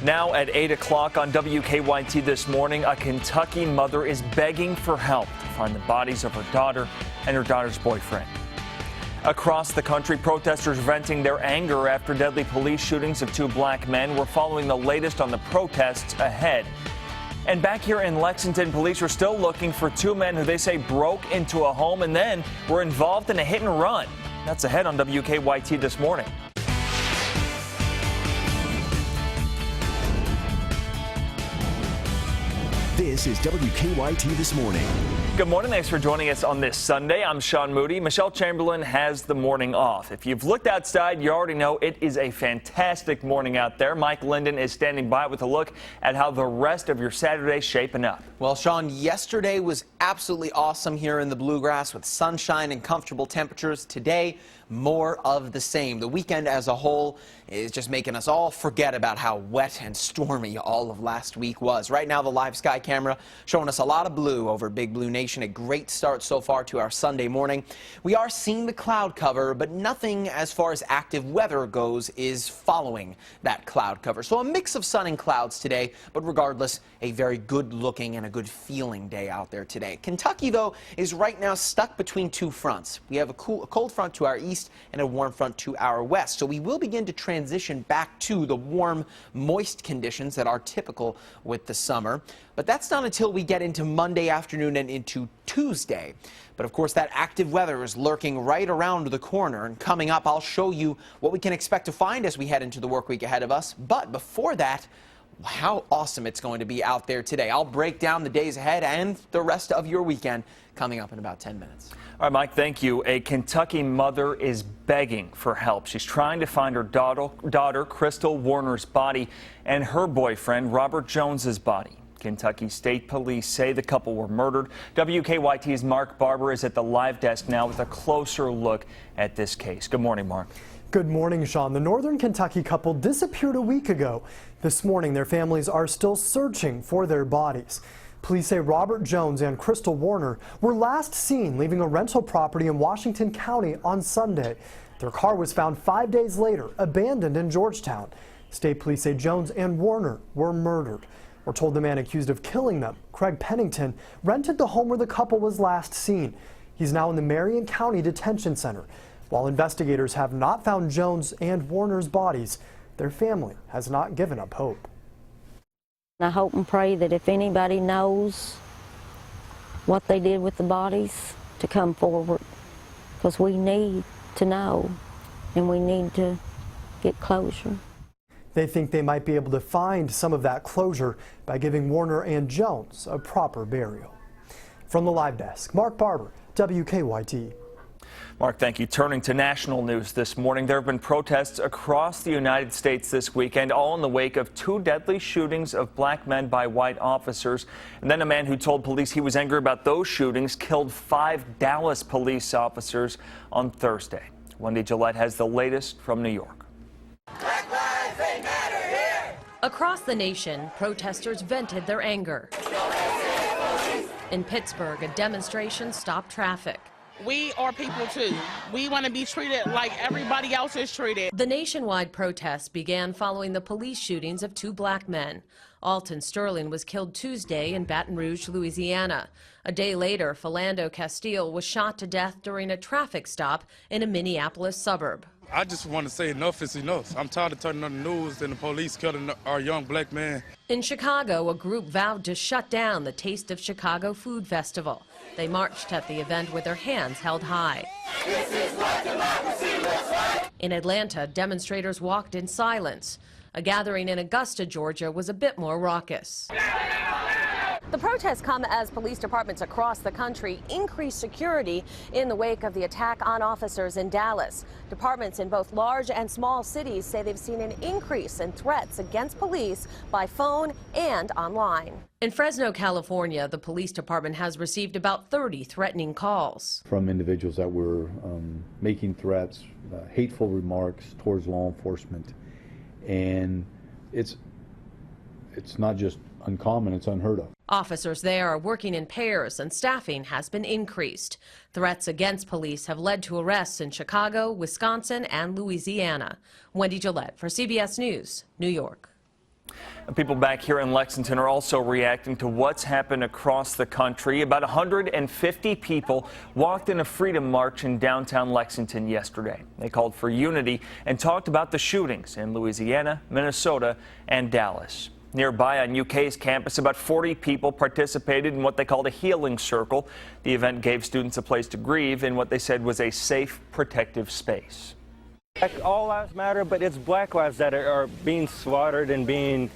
Now at 8 o'clock on WKYT this morning, a Kentucky mother is begging for help to find the bodies of her daughter and her daughter's boyfriend. Across the country, protesters venting their anger after deadly police shootings of two black men. We're following the latest on the protests ahead. And back here in Lexington, police are still looking for two men who they say broke into a home and then were involved in a hit and run. That's ahead on WKYT this morning. This is WKYT This Morning. Good morning. Thanks for joining us on this Sunday. I'm Sean Moody. Michelle Chamberlain has the morning off. If you've looked outside, you already know it is a fantastic morning out there. Mike Linden is standing by with a look at how the rest of your Saturday's shaping up. Well, Sean, yesterday was absolutely awesome here in the Bluegrass with sunshine and comfortable temperatures. Today, more of the same. The weekend as a whole is just making us all forget about how wet and stormy all of last week was. Right now, the live sky camera showing us a lot of blue over Big Blue Nation. A great start so far to our Sunday morning. We are seeing the cloud cover, but nothing as far as active weather goes is following that cloud cover. So a mix of sun and clouds today, but regardless, a very good looking and a good feeling day out there today. Kentucky, though, is right now stuck between two fronts. We have a cold front to our east and a warm front to our west. So we will begin to transition back to the warm, moist conditions that are typical with the summer. But that's not until we get into Monday afternoon and into Tuesday. But of course, that active weather is lurking right around the corner. And coming up, I'll show you what we can expect to find as we head into the work week ahead of us. But before that, how awesome it's going to be out there today. I'll break down the days ahead and the rest of your weekend coming up in about 10 minutes. All right, Mike, thank you. A Kentucky mother is begging for help. She's trying to find her daughter, Crystal Warner's body, and her boyfriend, Robert Jones's body. Kentucky State Police say the couple were murdered. WKYT's Mark Barber is at the live desk now with a closer look at this case. Good morning, Mark. Good morning, Sean. The Northern Kentucky couple disappeared a week ago. This morning, their families are still searching for their bodies. Police say Robert Jones and Crystal Warner were last seen leaving a rental property in Washington County on Sunday. Their car was found 5 days later, abandoned in Georgetown. State police say Jones and Warner were murdered. We're told the man accused of killing them, Craig Pennington, rented the home where the couple was last seen. He's now in the Marion County Detention Center. While investigators have not found Jones and Warner's bodies, their family has not given up hope. I hope and pray that if anybody knows what they did with the bodies, to come forward, because we need to know and we need to get closure. They think they might be able to find some of that closure by giving Warner and Jones a proper burial. From the live desk, Mark Barber, WKYT. Mark, thank you. Turning to national news this morning, there have been protests across the United States this weekend, all in the wake of two deadly shootings of black men by white officers. And then a man who told police he was angry about those shootings killed 5 Dallas police officers on Thursday. Wendy Gillette has the latest from New York. Black lives, they matter here. Across the nation, protesters vented their anger. In Pittsburgh, a demonstration stopped traffic. We are people too. We want to be treated like everybody else is treated. The nationwide protests began following the police shootings of 2 black men. Alton Sterling was killed Tuesday in Baton Rouge, Louisiana. A day later, Philando Castile was shot to death during a traffic stop in a Minneapolis suburb. I just want to say enough is enough. I'm tired of turning on the news and the police killing our young black man. In Chicago, a group vowed to shut down the Taste of Chicago Food Festival. They marched at the event with their hands held high. This is what democracy looks like. In Atlanta, demonstrators walked in silence. A gathering in Augusta, Georgia, was a bit more raucous. The protests come as police departments across the country increase security in the wake of the attack on officers in Dallas. Departments in both large and small cities say they've seen an increase in threats against police by phone and online. In Fresno, California, the police department has received about 30 threatening calls from individuals that were making threats, hateful remarks towards law enforcement. And it's not just uncommon, it's unheard of. Officers there are working in pairs and staffing has been increased. Threats against police have led to arrests in Chicago, Wisconsin, and Louisiana. Wendy Gillette for CBS News, New York. People back here in Lexington are also reacting to what's happened across the country. About 150 people walked in a freedom march in downtown Lexington yesterday. They called for unity and talked about the shootings in Louisiana, Minnesota, and Dallas. Nearby on UK's campus, about 40 people participated in what they called a healing circle. The event gave students a place to grieve in what they said was a safe, protective space. All lives matter, but it's black lives that are being slaughtered and being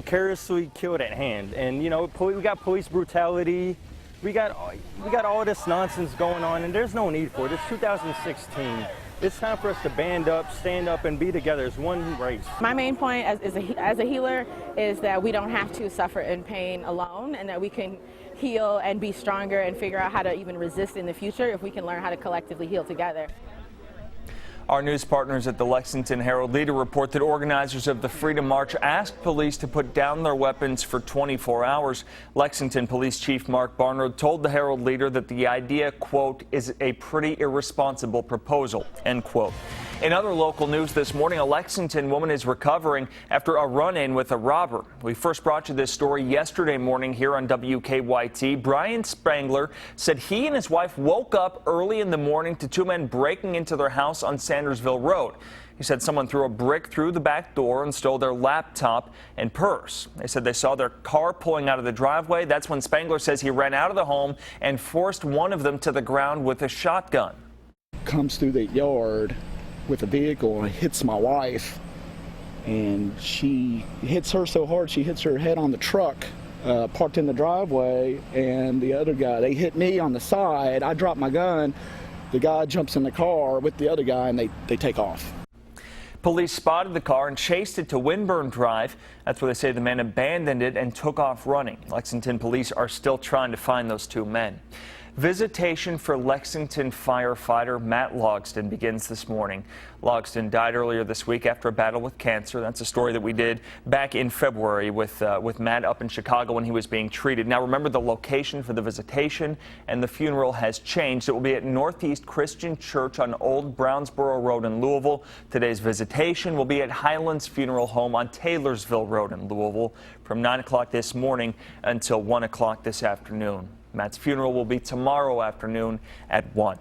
carelessly killed at hand. And you know, we got police brutality, we got all this nonsense going on, and there's no need for it. It's 2016. It's time for us to band up, stand up, and be together as one race. My main point as a healer is that we don't have to suffer in pain alone, and that we can heal and be stronger and figure out how to even resist in the future if we can learn how to collectively heal together. Our news partners at the Lexington Herald-Leader report that organizers of the Freedom March asked police to put down their weapons for 24 hours. Lexington Police Chief Mark Barnard told the Herald-Leader that the idea, quote, is a pretty irresponsible proposal, end quote. In other local news this morning, a Lexington woman is recovering after a run-in with a robber. We first brought you this story yesterday morning here on WKYT. Brian Spangler said he and his wife woke up early in the morning to two men breaking into their house on Sandersville Road. He said someone threw a brick through the back door and stole their laptop and purse. They said they saw their car pulling out of the driveway. That's when Spangler says he ran out of the home and forced one of them to the ground with a shotgun. Comes through the yard with a vehicle and hits my wife, and she hits her so hard she hits her head on the truck parked in the driveway, and the other guy, they hit me on the side. I drop my gun, the guy jumps in the car with the other guy, and they take off. Police spotted the car and chased it to Winburn Drive. That's where they say the man abandoned it and took off running. Lexington police are still trying to find those two men. Visitation for Lexington firefighter Matt Logston begins this morning. Logston died earlier this week after a battle with cancer. That's a story that we did back in February with Matt up in Chicago when he was being treated. Now remember, the location for the visitation and the funeral has changed. It will be at Northeast Christian Church on Old Brownsboro Road in Louisville. Today's visitation will be at Highlands Funeral Home on Taylorsville Road in Louisville from 9 o'clock this morning until 1 o'clock this afternoon. Matt's funeral will be tomorrow afternoon at 1.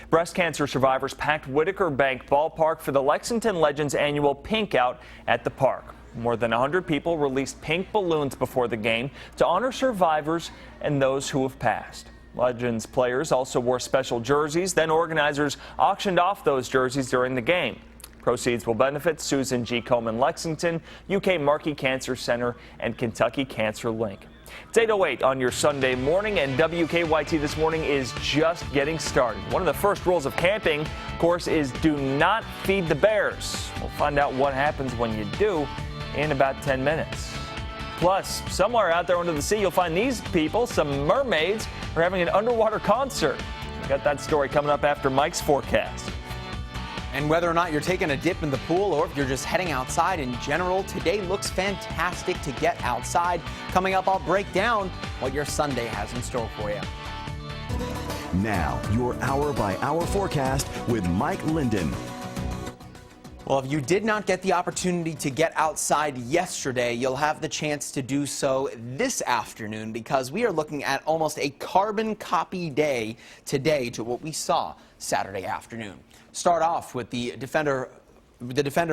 Breast cancer survivors packed Whitaker Bank Ballpark for the Lexington Legends annual Pink Out at the park. More than 100 people released pink balloons before the game to honor survivors and those who have passed. Legends players also wore special jerseys. Then organizers auctioned off those jerseys during the game. Proceeds will benefit Susan G. Komen Lexington, UK Markey Cancer Center, and Kentucky Cancer Link. It's 8:08 on your Sunday morning, and WKYT This Morning is just getting started. One of the first rules of camping, of course, is do not feed the bears. We'll find out what happens when you do in about 10 minutes. Plus, somewhere out there under the sea, you'll find these people, some mermaids, are having an underwater concert. We got that story coming up after Mike's forecast. And whether or not you're taking a dip in the pool or if you're just heading outside in general, today looks fantastic to get outside. Coming up, I'll break down what your Sunday has in store for you. Now, your hour-by-hour forecast with Mike Linden. Well, if you did not get the opportunity to get outside yesterday, you'll have the chance to do so this afternoon, because we are looking at almost a carbon copy day today to what we saw Saturday afternoon. Start off with the Defender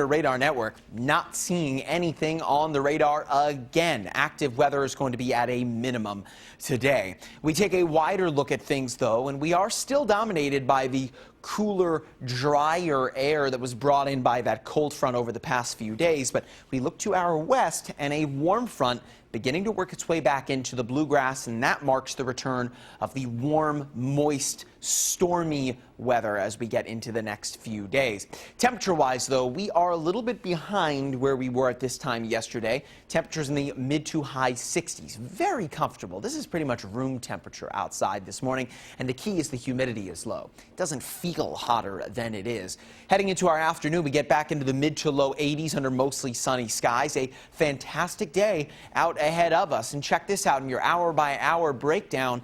radar network not seeing anything on the radar again. Active weather is going to be at a minimum today. We take a wider look at things, though, and we are still dominated by the cooler, drier air that was brought in by that cold front over the past few days. But we look to our west, and a warm front beginning to work its way back into the bluegrass, and that marks the return of the warm, moist, stormy weather as we get into the next few days. Temperature-wise, though, we are a little bit behind where we were at this time yesterday. Temperatures in the mid to high 60s. Very comfortable. This is pretty much room temperature outside this morning, and the key is the humidity is low. It doesn't feel hotter than it is. Heading into our afternoon, we get back into the mid to low 80s under mostly sunny skies. A fantastic day out ahead of us. And check this out in your hour-by-hour breakdown.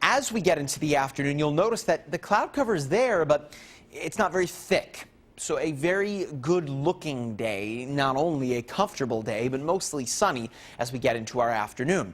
As we get into the afternoon, you'll notice that the cloud cover is there, but it's not very thick. So a very good-looking day, not only a comfortable day, but mostly sunny as we get into our afternoon.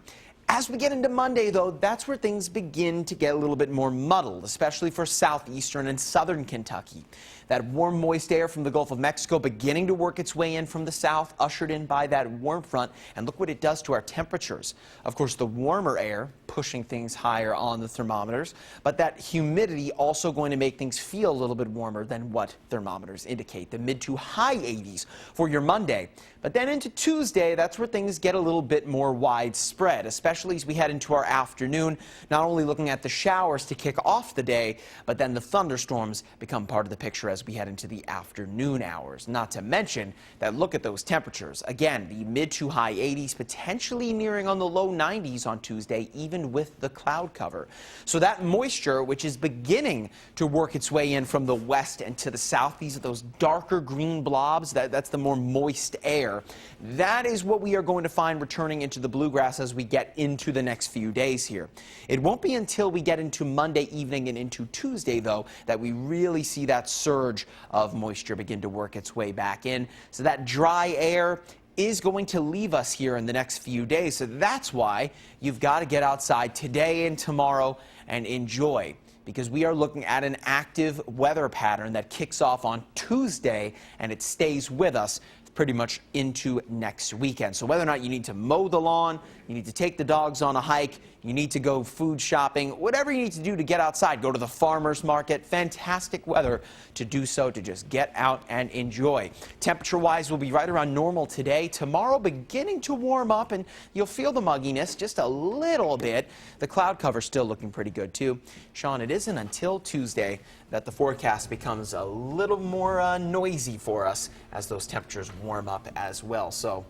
As we get into Monday, though, that's where things begin to get a little bit more muddled, especially for southeastern and southern Kentucky. That warm, moist air from the Gulf of Mexico beginning to work its way in from the south, ushered in by that warm front. And look what it does to our temperatures. Of course, the warmer air pushing things higher on the thermometers, but that humidity also going to make things feel a little bit warmer than what thermometers indicate. The mid to high 80s for your Monday. But then into Tuesday, that's where things get a little bit more widespread, especially as we head into our afternoon, not only looking at the showers to kick off the day, but then the thunderstorms become part of the picture as we head into the afternoon hours. Not to mention that look at those temperatures. Again, the mid to high 80s, potentially nearing on the low 90s on Tuesday, even with the cloud cover. So that moisture, which is beginning to work its way in from the west and to the south, these are those darker green blobs, that's the more moist air. That is what we are going to find returning into the bluegrass as we get into the next few days here. It won't be until we get into Monday evening and into Tuesday, though, that we really see that surge of moisture begin to work its way back in. So that dry air is going to leave us here in the next few days. So that's why you've got to get outside today and tomorrow and enjoy, because we are looking at an active weather pattern that kicks off on Tuesday and it stays with us pretty much into next weekend. So whether or not you need to mow the lawn, you need to take the dogs on a hike, you need to go food shopping, whatever you need to do to get outside, go to the farmer's market, fantastic weather to do so, to just get out and enjoy. Temperature-wise, we'll be right around normal today. Tomorrow beginning to warm up, and you'll feel the mugginess just a little bit. The cloud cover still looking pretty good, too. Sean, it isn't until Tuesday that the forecast becomes a little more noisy for us as those temperatures warm up as well. So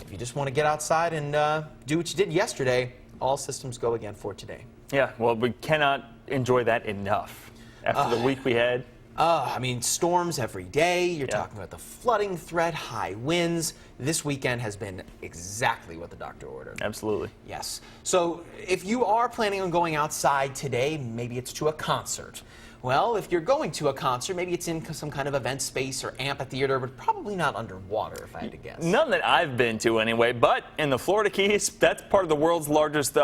if you just want to get outside and do what you did yesterday, all systems go again for today. Yeah, well, we cannot enjoy that enough after the week we had. I mean, storms every day. You're talking about the flooding threat, high winds. This weekend has been exactly what the doctor ordered. Absolutely. Yes. So if you are planning on going outside today, maybe it's to a concert. Well, if you're going to a concert, maybe it's in some kind of event space or amphitheater, but probably not underwater, if I had to guess. None that I've been to anyway, but in the Florida Keys, that's part of the world's largest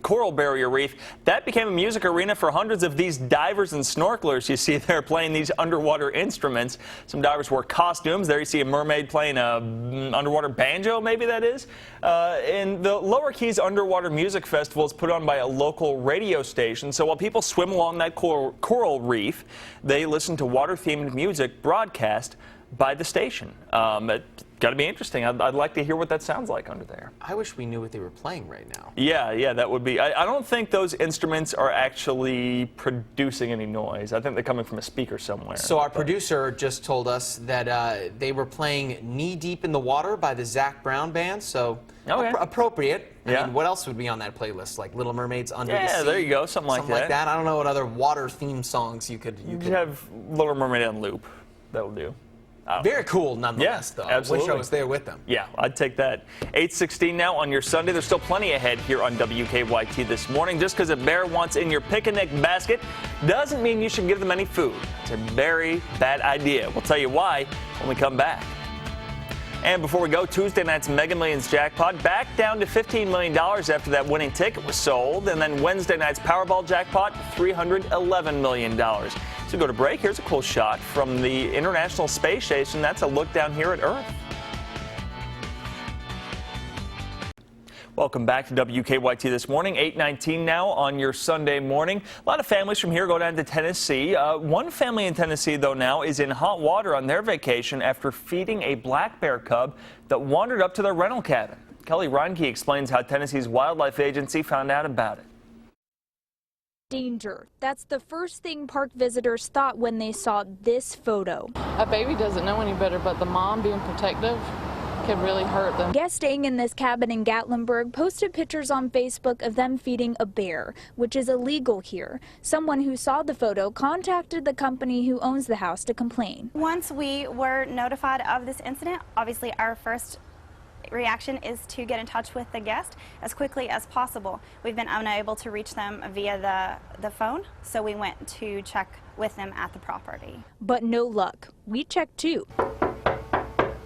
coral barrier reef. That became a music arena for hundreds of these divers and snorkelers you see there playing these underwater instruments. Some divers wore costumes. There you see a mermaid playing a underwater banjo, maybe that is. And the Lower Keys Underwater Music Festival is put on by a local radio station. So while people swim along that coral reef, they listen to water-themed music broadcast by the station. It's got to be interesting. I'd like to hear what that sounds like under there. I wish we knew what they were playing right now. Yeah, that would be. I don't think those instruments are actually producing any noise. I think they're coming from a speaker somewhere. So our producer just told us that they were playing Knee Deep in the Water by the Zac Brown Band, so appropriate. I mean, what else would be on that playlist? Like Little Mermaids Under the Sea? Yeah, there you go, something like that. I don't know what other water-themed songs you could have Little Mermaid on loop. That will do. Very cool nonetheless, though. Absolutely. I wish I was there with them. Yeah, I'd take that. 8:16 now on your Sunday. There's still plenty ahead here on WKYT this morning. Just because a bear wants in your picnic basket doesn't mean you should give them any food. It's a very bad idea. We'll tell you why when we come back. And before we go, Tuesday night's Mega Millions jackpot back down to $15 million after that winning ticket was sold. And then Wednesday night's Powerball jackpot, $311 million. So go to break. Here's a cool shot from the International Space Station. That's a look down here at Earth. Welcome back to WKYT this morning, 8:19 now on your Sunday morning. A lot of families from here go down to Tennessee. One family in Tennessee, though, now is in hot water on their vacation after feeding a black bear cub that wandered up to their rental cabin. Kelly Reinke explains how Tennessee's Wildlife Agency found out about it. Danger. That's the first thing park visitors thought when they saw this photo. A baby doesn't know any better, but the mom being protective could really hurt them. Guests staying in this cabin in Gatlinburg posted pictures on Facebook of them feeding a bear, which is illegal here. Someone who saw the photo contacted the company who owns the house to complain. Once we were notified of this incident, obviously our first reaction is to get in touch with the guest as quickly as possible. We've been unable to reach them via the phone, so we went to check with them at the property. But no luck. We checked too.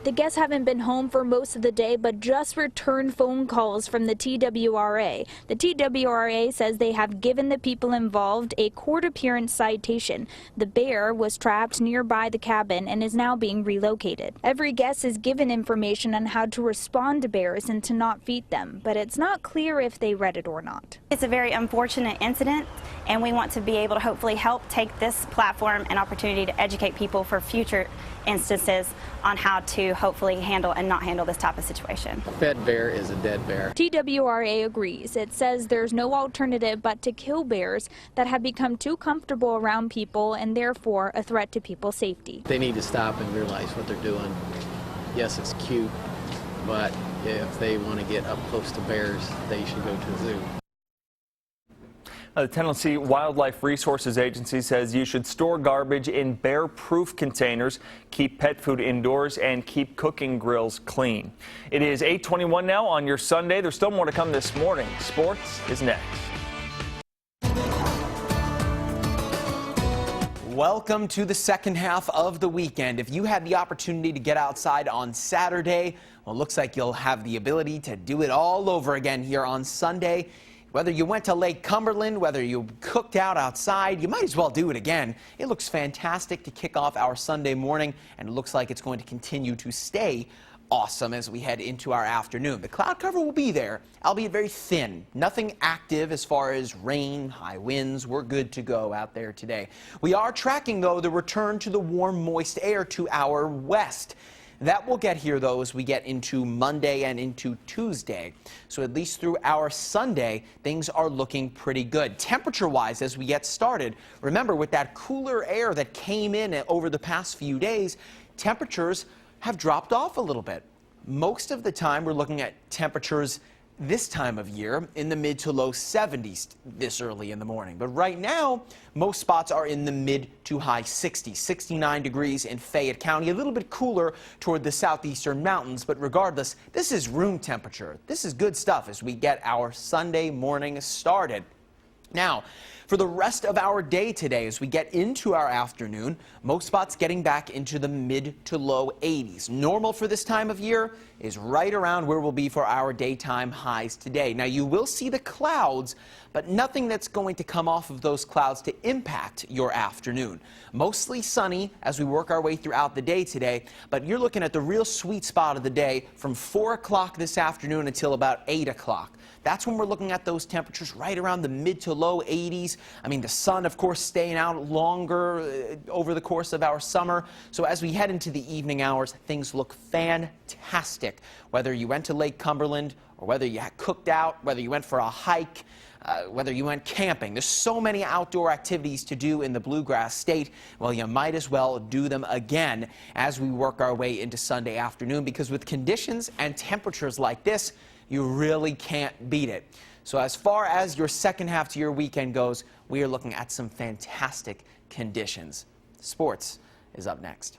The guests haven't been home for most of the day, but just returned phone calls from the TWRA. The TWRA says they have given the people involved a court appearance citation. The bear was trapped nearby the cabin and is now being relocated. Every guest is given information on how to respond to bears and to not feed them, but it's not clear if they read it or not. It's a very unfortunate incident, and we want to be able to hopefully help take this platform and opportunity to educate people for future instances on how to hopefully handle and not handle this type of situation. A fed bear is a dead bear. TWRA agrees. It says there's no alternative but to kill bears that have become too comfortable around people and therefore a threat to people's safety. They need to stop and realize what they're doing. Yes, it's cute, but if they want to get up close to bears, they should go to the zoo. The Tennessee Wildlife Resources Agency says you should store garbage in bear-proof containers, keep pet food indoors, and keep cooking grills clean. It is 8:21 now on your Sunday. There's still more to come this morning. Sports is next. Welcome to the second half of the weekend. If you had the opportunity to get outside on Saturday, well, it looks like you'll have the ability to do it all over again here on Sunday. Whether you went to Lake Cumberland, whether you cooked out outside, you might as well do it again. It looks fantastic to kick off our Sunday morning, and it looks like it's going to continue to stay awesome as we head into our afternoon. The cloud cover will be there, albeit very thin. Nothing active as far as rain, high winds. We're good to go out there today. We are tracking, though, the return to the warm, moist air to our west. That will get here, though, as we get into Monday and into Tuesday. So at least through our Sunday, things are looking pretty good. Temperature-wise, as we get started, remember, with that cooler air that came in over the past few days, temperatures have dropped off a little bit. Most of the time, we're looking at temperatures this time of year in the mid to low 70s this early in the morning. But right now, most spots are in the mid to high 60s, 69 degrees in Fayette County, a little bit cooler toward the southeastern mountains. But regardless, this is room temperature. This is good stuff as we get our Sunday morning started. Now, for the rest of our day today, as we get into our afternoon, most spots getting back into the mid to low 80s. Normal for this time of year is right around where we'll be for our daytime highs today. Now, you will see the clouds, but nothing that's going to come off of those clouds to impact your afternoon. Mostly sunny as we work our way throughout the day today, but you're looking at the real sweet spot of the day from 4 o'clock this afternoon until about 8 o'clock. That's when we're looking at those temperatures right around the mid to low 80s. I mean, the sun, of course, staying out longer over the course of our summer. So as we head into the evening hours, things look fantastic. Whether you went to Lake Cumberland or whether you cooked out, whether you went for a hike, whether you went camping. There's so many outdoor activities to do in the Bluegrass State. Well, you might as well do them again as we work our way into Sunday afternoon, because with conditions and temperatures like this, you really can't beat it. So as far as your second half to your weekend goes, we are looking at some fantastic conditions. Sports is up next.